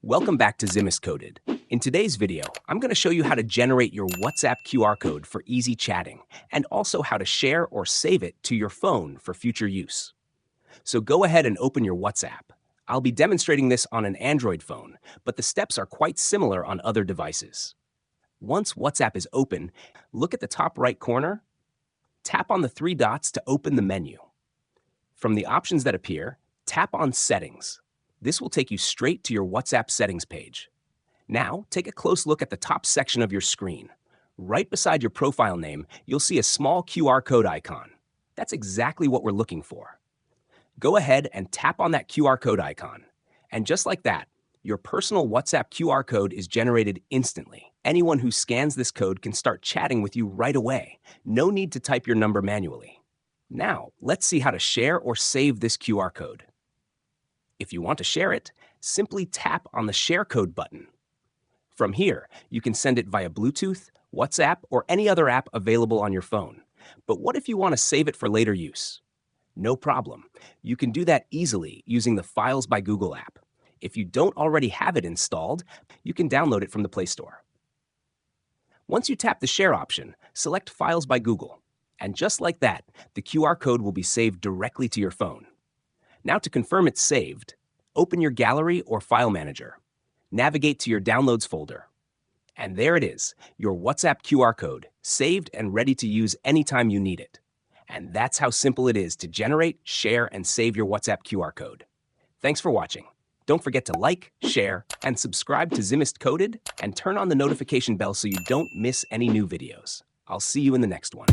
Welcome back to Zimist Coded. In today's video, I'm going to show you how to generate your WhatsApp QR code for easy chatting, and also how to share or save it to your phone for future use. So go ahead and open your WhatsApp. I'll be demonstrating this on an Android phone, but the steps are quite similar on other devices. Once WhatsApp is open, look at the top right corner, tap on the three dots to open the menu. From the options that appear, tap on Settings. This will take you straight to your WhatsApp settings page. Now, take a close look at the top section of your screen. Right beside your profile name, you'll see a small QR code icon. That's exactly what we're looking for. Go ahead and tap on that QR code icon. And just like that, your personal WhatsApp QR code is generated instantly. Anyone who scans this code can start chatting with you right away. No need to type your number manually. Now, let's see how to share or save this QR code. If you want to share it, simply tap on the Share Code button. From here, you can send it via Bluetooth, WhatsApp, or any other app available on your phone. But what if you want to save it for later use? No problem. You can do that easily using the Files by Google app. If you don't already have it installed, you can download it from the Play Store. Once you tap the Share option, select Files by Google. And just like that, the QR code will be saved directly to your phone. Now to confirm it's saved, open your gallery or file manager. Navigate to your Downloads folder. And there it is, your WhatsApp QR code, saved and ready to use anytime you need it. And that's how simple it is to generate, share, and save your WhatsApp QR code. Thanks for watching. Don't forget to like, share, and subscribe to Zimist Coded, and turn on the notification bell so you don't miss any new videos. I'll see you in the next one.